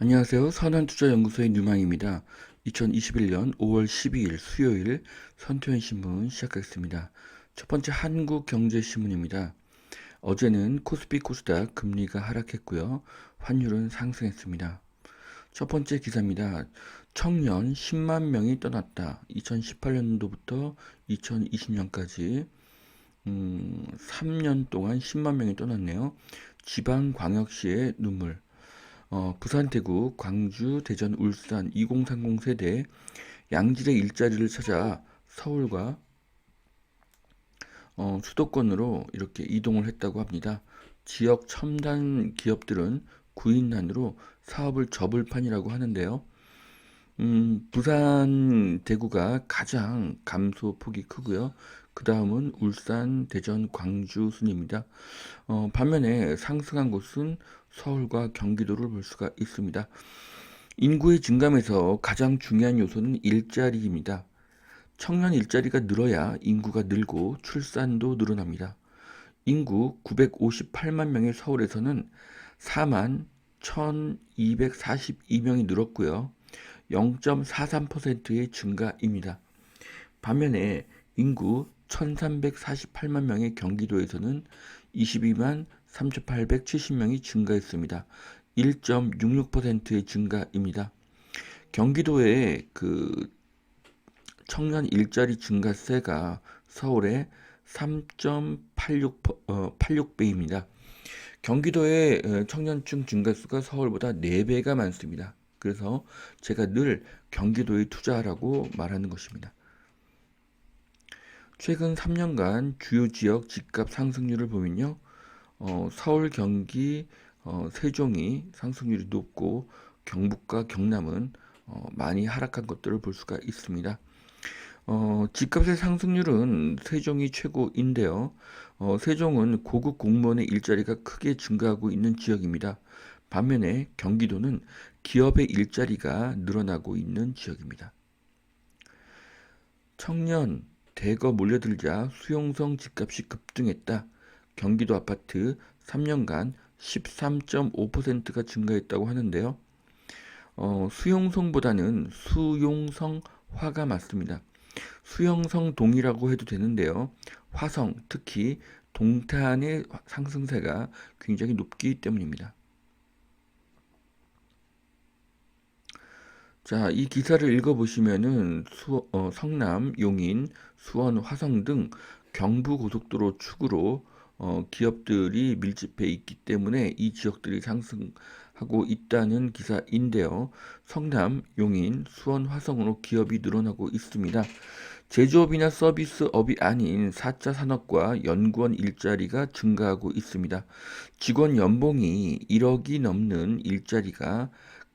안녕하세요. 선한투자연구소의 뉴망입니다. 2021년 5월 12일 수요일 선투현신문 시작하겠습니다. 첫 번째 한국경제신문입니다. 어제는 코스피 코스닥 금리가 하락했고요. 환율은 상승했습니다. 첫 번째 기사입니다. 청년 10만 명이 떠났다. 2018년도부터 2020년까지 3년 동안 10만 명이 떠났네요. 지방광역시의 눈물. 부산, 대구, 광주, 대전, 울산 2030 세대 양질의 일자리를 찾아 서울과 수도권으로 이렇게 이동을 했다고 합니다. 지역 첨단 기업들은 구인난으로 사업을 접을 판이라고 하는데요. 부산, 대구가 가장 감소 폭이 크고요. 그 다음은 울산, 대전, 광주 순입니다. 반면에 상승한 곳은 서울과 경기도를 볼 수가 있습니다. 인구의 증감에서 가장 중요한 요소는 일자리입니다. 청년 일자리가 늘어야 인구가 늘고 출산도 늘어납니다. 인구 958만 명의 서울에서는 4만 1242명이 늘었고요. 0.43%의 증가입니다. 반면에 인구 1348만 명의 경기도에서는 22만 3870명이 증가했습니다. 1.66%의 증가입니다. 경기도의 그 청년 일자리 증가세가 서울의 3.86배입니다. 경기도의 청년층 증가수가 서울보다 4배가 많습니다. 그래서 제가 늘 경기도에 투자하라고 말하는 것입니다. 최근 3년간 주요 지역 집값 상승률을 보면요. 서울, 경기, 세종이 상승률이 높고 경북과 경남은 많이 하락한 것들을 볼 수가 있습니다. 집값의 상승률은 세종이 최고인데요. 세종은 고급 공무원의 일자리가 크게 증가하고 있는 지역입니다. 반면에 경기도는 기업의 일자리가 늘어나고 있는 지역입니다. 청년 대거 몰려들자 수용성 집값이 급등했다. 경기도 아파트 3년간 13.5%가 증가했다고 하는데요. 수용성보다는 수용성화가 맞습니다. 수용성 동이라고 해도 되는데요. 화성, 특히 동탄의 상승세가 굉장히 높기 때문입니다. 자, 이 기사를 읽어보시면은 성남, 용인, 수원, 화성 등 경부고속도로 축으로 기업들이 밀집해 있기 때문에 이 지역들이 상승하고 있다는 기사인데요. 성남, 용인, 수원, 화성으로 기업이 늘어나고 있습니다. 제조업이나 서비스업이 아닌 4차 산업과 연구원 일자리가 증가하고 있습니다. 직원 연봉이 1억이 넘는 일자리가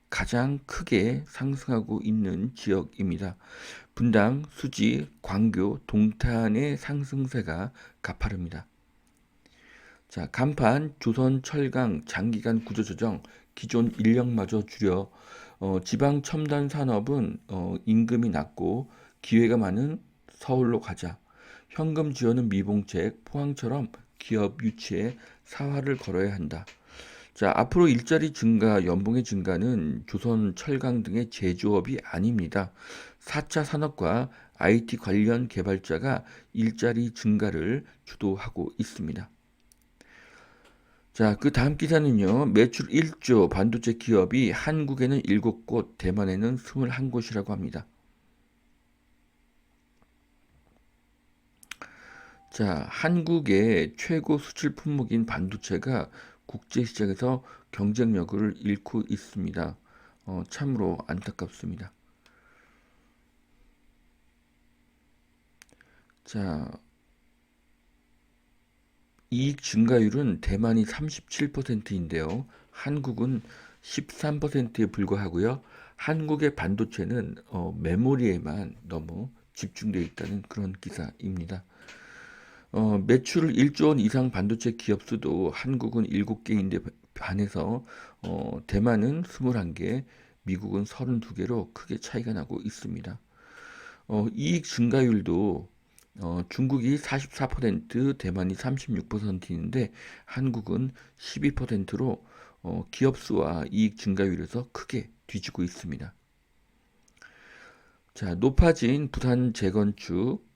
가장 크게 상승하고 있는 지역입니다. 분당, 수지, 광교, 동탄의 상승세가 가파릅니다. 자, 간판, 조선, 철강, 장기간 구조조정, 기존 인력마저 줄여 지방 첨단 산업은 임금이 낮고 기회가 많은 서울로 가자. 현금 지원은 미봉책, 포항처럼 기업 유치에 사활을 걸어야 한다. 자, 앞으로 일자리 증가, 연봉의 증가는 조선, 철강 등의 제조업이 아닙니다. 4차 산업과 IT 관련 개발자가 일자리 증가를 주도하고 있습니다. 자, 그 다음 기사는요. 매출 1조 반도체 기업이 한국에는 7곳, 대만에는 21곳이라고 합니다. 자, 한국의 최고 수출 품목인 반도체가 국제 시장에서 경쟁력을 잃고 있습니다. 참으로 안타깝습니다. 자, 이익 증가율은 대만이 37%인데요. 한국은 13%에 불과하고요. 한국의 반도체는 메모리에만 너무 집중되어 있다는 그런 기사입니다. 매출 1조 원 이상 반도체 기업 수도 한국은 7개인데 반해서 대만은 21개, 미국은 32개로 크게 차이가 나고 있습니다. 이익 증가율도 중국이 44%, 대만이 36%인데 한국은 12%로 기업 수와 이익 증가율에서 크게 뒤지고 있습니다. 자, 높아진 부산 재건축,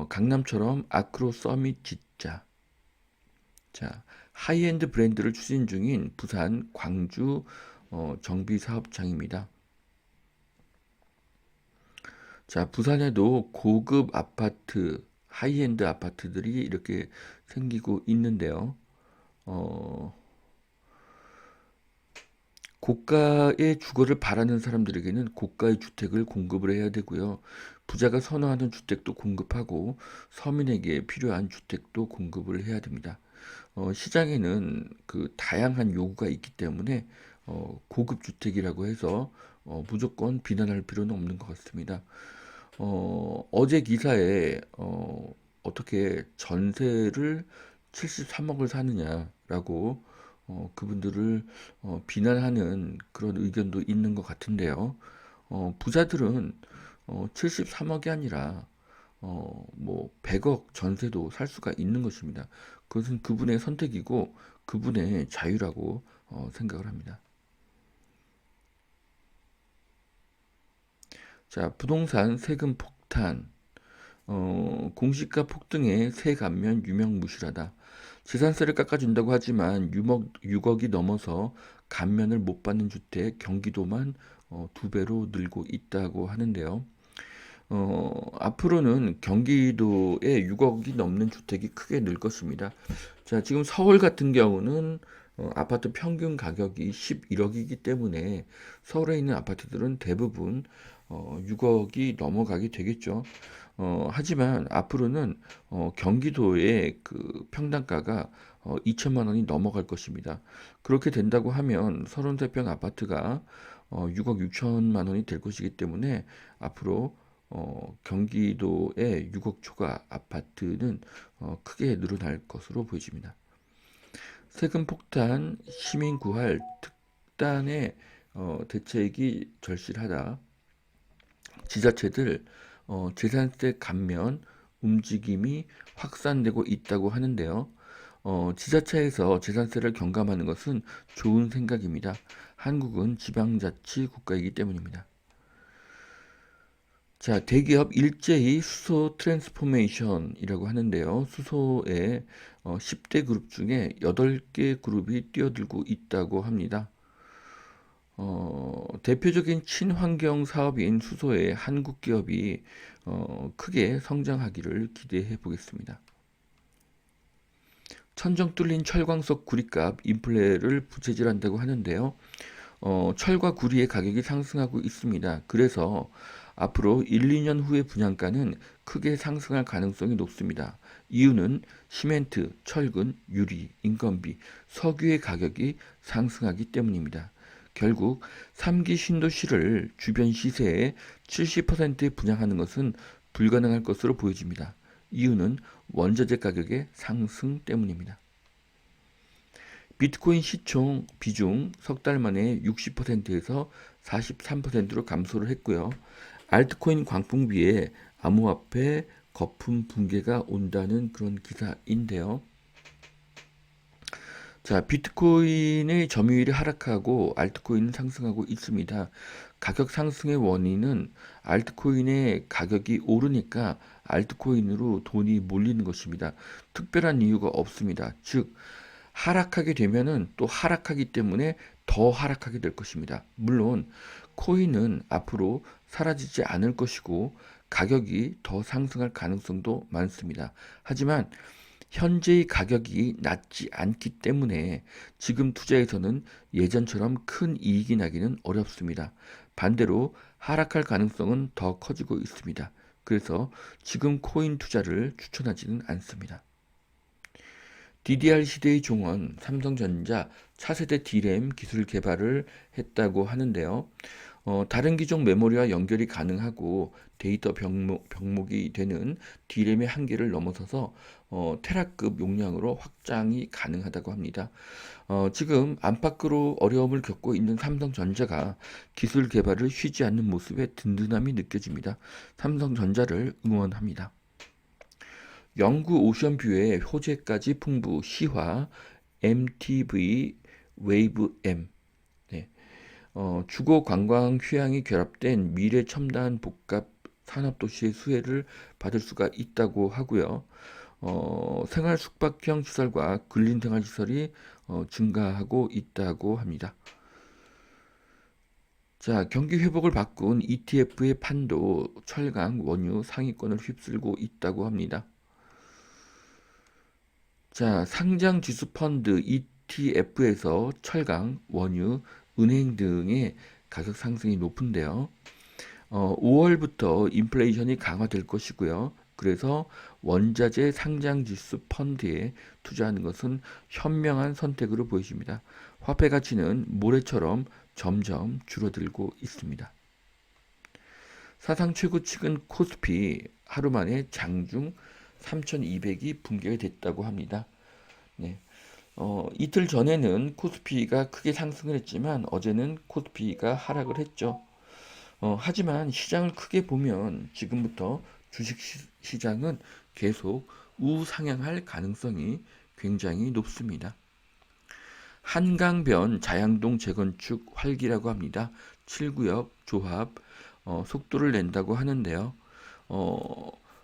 강남처럼 아크로 서밋 짓자. 자, 하이엔드 브랜드를 추진 중인 부산, 광주 정비 사업장입니다. 자, 부산에도 고급 아파트, 하이엔드 아파트들이 이렇게 생기고 있는데요. 어, 고가의 주거를 바라는 사람들에게는 고가의 주택을 공급을 해야 되고요. 부자가 선호하는 주택도 공급하고 서민에게 필요한 주택도 공급을 해야 됩니다. 시장에는 그 다양한 요구가 있기 때문에 고급 주택이라고 해서 무조건 비난할 필요는 없는 것 같습니다. 어제 기사에 어떻게 전세를 73억을 사느냐라고 그분들을 비난하는 그런 의견도 있는 것 같은데요. 부자들은 73억이 아니라 뭐 100억 전세도 살 수가 있는 것입니다. 그것은 그분의 선택이고 그분의 자유라고 생각을 합니다. 자, 부동산 세금 폭탄, 공시가 폭등에 세 감면 유명무실하다. 재산세를 깎아준다고 하지만 6억이 넘어서 감면을 못 받는 주택 경기도만 2배로 늘고 있다고 하는데요. 앞으로는 경기도에 6억이 넘는 주택이 크게 늘 것입니다. 자, 지금 서울 같은 경우는 아파트 평균 가격이 11억이기 때문에 서울에 있는 아파트들은 대부분 6억이 넘어가게 되겠죠. 하지만 앞으로는 경기도의 그 평당가가 2천만 원이 넘어갈 것입니다. 그렇게 된다고 하면 33평 아파트가 6억 6천만 원이 될 것이기 때문에 앞으로 경기도의 6억 초과 아파트는 크게 늘어날 것으로 보여집니다. 세금 폭탄, 시민 구할 특단의 대책이 절실하다. 지자체들 재산세 감면 움직임이 확산되고 있다고 하는데요. 지자체에서 재산세를 경감하는 것은 좋은 생각입니다. 한국은 지방자치 국가이기 때문입니다. 자, 대기업 일제히 수소 트랜스포메이션이라고 하는데요. 수소의 10대 그룹 중에 8개 그룹이 뛰어들고 있다고 합니다. 대표적인 친환경 사업인 수소의 한국 기업이 크게 성장하기를 기대해 보겠습니다. 천정 뚫린 철광석 구리값 인플레를 부채질한다고 하는데요. 철과 구리의 가격이 상승하고 있습니다. 그래서 앞으로 1, 2년 후의 분양가는 크게 상승할 가능성이 높습니다. 이유는 시멘트, 철근, 유리, 인건비, 석유의 가격이 상승하기 때문입니다. 결국 3기 신도시를 주변 시세의 70%에 분양하는 것은 불가능할 것으로 보여집니다. 이유는 원자재 가격의 상승 때문입니다. 비트코인 시총 비중 석 달 만에 60%에서 43%로 감소를 했고요. 알트코인 광풍비에 암호화폐 거품 붕괴가 온다는 그런 기사인데요. 자, 비트코인의 점유율이 하락하고 알트코인은 상승하고 있습니다. 가격 상승의 원인은 알트코인의 가격이 오르니까 알트코인으로 돈이 몰리는 것입니다. 특별한 이유가 없습니다. 즉, 하락하게 되면은 또 하락하기 때문에 더 하락하게 될 것입니다. 물론 코인은 앞으로 사라지지 않을 것이고 가격이 더 상승할 가능성도 많습니다. 하지만 현재의 가격이 낮지 않기 때문에 지금 투자에서는 예전처럼 큰 이익이 나기는 어렵습니다. 반대로 하락할 가능성은 더 커지고 있습니다. 그래서 지금 코인 투자를 추천하지는 않습니다. DDR 시대의 종언 삼성전자 차세대 D램 기술 개발을 했다고 하는데요. 다른 기종 메모리와 연결이 가능하고 데이터 병목이 되는 D램의 한계를 넘어서서 테라급 용량으로 확장이 가능하다고 합니다. 지금 안팎으로 어려움을 겪고 있는 삼성전자가 기술 개발을 쉬지 않는 모습에 든든함이 느껴집니다. 삼성전자를 응원합니다. 영구 오션뷰의 호재까지 풍부 시화 MTV 웨이브 M. 네. 주거 관광 휴양이 결합된 미래 첨단 복합 산업도시의 수혜를 받을 수가 있다고 하고요. 생활 숙박형 시설과 근린 생활 시설이 증가하고 있다고 합니다. 자, 경기 회복을 바꾼 ETF의 판도 철강, 원유 상위권을 휩쓸고 있다고 합니다. 자, 상장 지수 펀드 ETF에서 철강, 원유, 은행 등의 가격 상승이 높은데요. 5월부터 인플레이션이 강화될 것이고요. 그래서 원자재 상장 지수 펀드에 투자하는 것은 현명한 선택으로 보여집니다. 화폐 가치는 모래처럼 점점 줄어들고 있습니다. 사상 최고치인 코스피 하루 만에 장중 3,200이 붕괴가 됐다고 합니다. 네. 이틀 전에는 코스피가 크게 상승을 했지만 어제는 코스피가 하락을 했죠. 하지만 시장을 크게 보면 지금부터 주식 시장은 계속 우상향할 가능성이 굉장히 높습니다. 한강변 자양동 재건축 활기라고 합니다. 7구역 조합 속도를 낸다고 하는데요.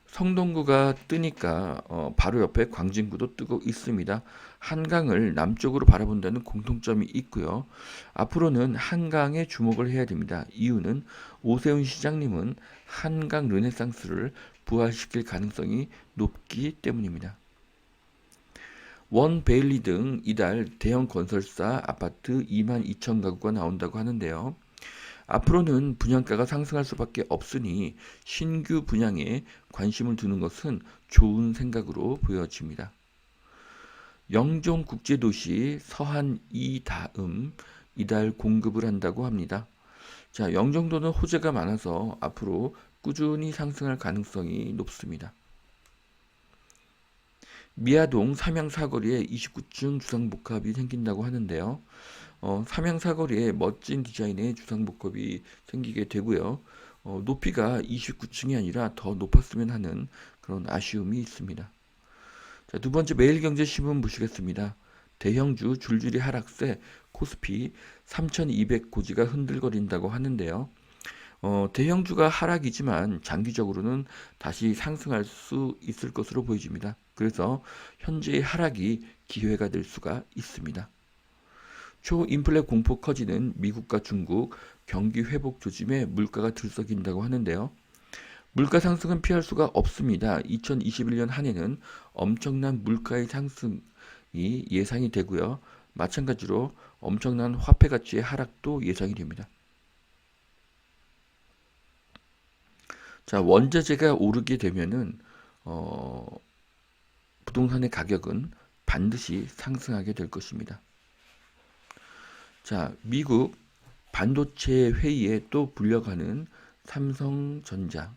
성동구가 뜨니까 바로 옆에 광진구도 뜨고 있습니다. 한강을 남쪽으로 바라본다는 공통점이 있고요. 앞으로는 한강에 주목을 해야 됩니다. 이유는 오세훈 시장님은 한강 르네상스를 부활시킬 가능성이 높기 때문입니다. 원 베일리 등 이달 대형 건설사 아파트 22,000 가구가 나온다고 하는데요. 앞으로는 분양가가 상승할 수밖에 없으니 신규 분양에 관심을 두는 것은 좋은 생각으로 보여집니다. 영종국제도시 서한 이다음 이달 공급을 한다고 합니다. 자, 영종도는 호재가 많아서 앞으로 꾸준히 상승할 가능성이 높습니다. 미아동 삼양사거리에 29층 주상복합이 생긴다고 하는데요. 삼양사거리에 멋진 디자인의 주상복합이 생기게 되고요. 높이가 29층이 아니라 더 높았으면 하는 그런 아쉬움이 있습니다. 자, 두 번째 매일경제신문 보시겠습니다. 대형주 줄줄이 하락세 코스피 3,200 고지가 흔들거린다고 하는데요. 대형주가 하락이지만 장기적으로는 다시 상승할 수 있을 것으로 보여집니다. 그래서 현재의 하락이 기회가 될 수가 있습니다. 초인플레 공포 커지는 미국과 중국 경기 회복 조짐에 물가가 들썩인다고 하는데요. 물가 상승은 피할 수가 없습니다. 2021년 한 해는 엄청난 물가의 상승이 예상이 되고요. 마찬가지로 엄청난 화폐 가치의 하락도 예상이 됩니다. 자, 원자재가 오르게 되면은 부동산의 가격은 반드시 상승하게 될 것입니다. 자, 미국 반도체 회의에 또 불려가는 삼성전자.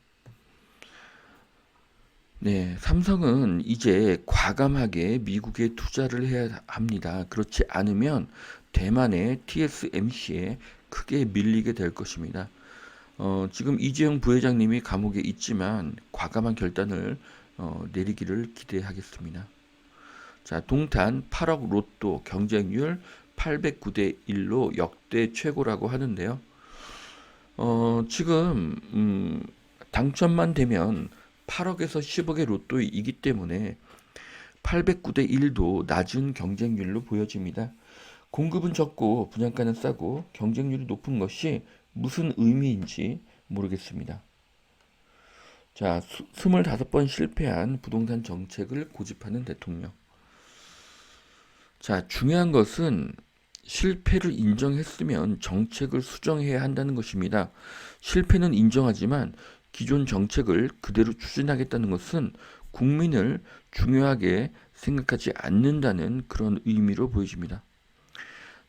네, 삼성은 이제 과감하게 미국에 투자를 해야 합니다. 그렇지 않으면 대만의 TSMC에 크게 밀리게 될 것입니다. 지금 이재용 부회장님이 감옥에 있지만 과감한 결단을 내리기를 기대하겠습니다. 자, 동탄 8억 로또 경쟁률 809대 1로 역대 최고라고 하는데요. 지금 당첨만 되면 8억에서 10억의 로또이기 때문에 809대 1도 낮은 경쟁률로 보여집니다. 공급은 적고 분양가는 싸고 경쟁률이 높은 것이 무슨 의미인지 모르겠습니다. 자, 25번 실패한 부동산 정책을 고집하는 대통령. 자, 중요한 것은 실패를 인정했으면 정책을 수정해야 한다는 것입니다. 실패는 인정하지만 기존 정책을 그대로 추진하겠다는 것은 국민을 중요하게 생각하지 않는다는 그런 의미로 보여집니다.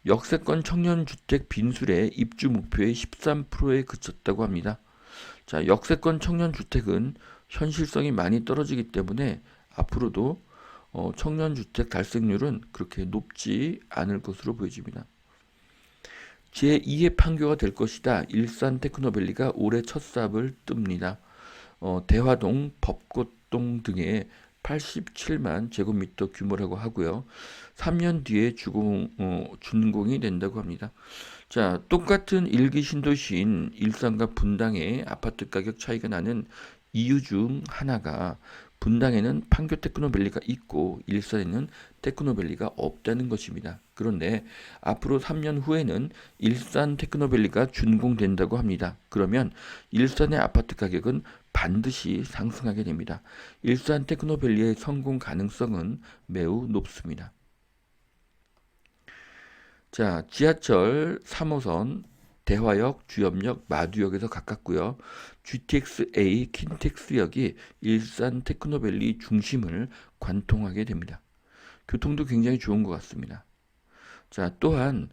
역세권 청년주택 빈술의 입주 목표의 13%에 그쳤다고 합니다. 자, 역세권 청년주택은 현실성이 많이 떨어지기 때문에 앞으로도 청년주택 달성률은 그렇게 높지 않을 것으로 보여집니다. 제2의 판교가 될 것이다. 일산 테크노밸리가 올해 첫 삽을 뜹니다. 대화동, 벚꽃동 등의 87만 제곱미터 규모라고 하고요. 3년 뒤에 준공이 된다고 합니다. 자, 똑같은 일기 신도시인 일산과 분당의 아파트 가격 차이가 나는 이유 중 하나가 분당에는 판교 테크노밸리가 있고 일산에는 테크노밸리가 없다는 것입니다. 그런데 앞으로 3년 후에는 일산 테크노밸리가 준공된다고 합니다. 그러면 일산의 아파트 가격은 반드시 상승하게 됩니다. 일산 테크노밸리의 성공 가능성은 매우 높습니다. 자, 지하철 3호선 대화역, 주염역, 마두역에서 가깝고요. GTX-A 킨텍스역이 일산 테크노밸리 중심을 관통하게 됩니다. 교통도 굉장히 좋은 것 같습니다. 자, 또한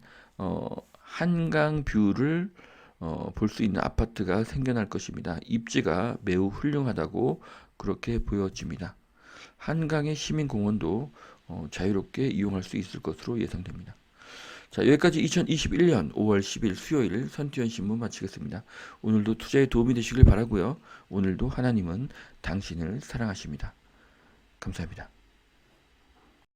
한강 뷰를 볼 수 있는 아파트가 생겨날 것입니다. 입지가 매우 훌륭하다고 그렇게 보여집니다. 한강의 시민공원도 자유롭게 이용할 수 있을 것으로 예상됩니다. 자, 여기까지 2021년 5월 10일 수요일 선티원 신문 마치겠습니다. 오늘도 투자에 도움이 되시길 바라고요. 오늘도 하나님은 당신을 사랑하십니다. 감사합니다.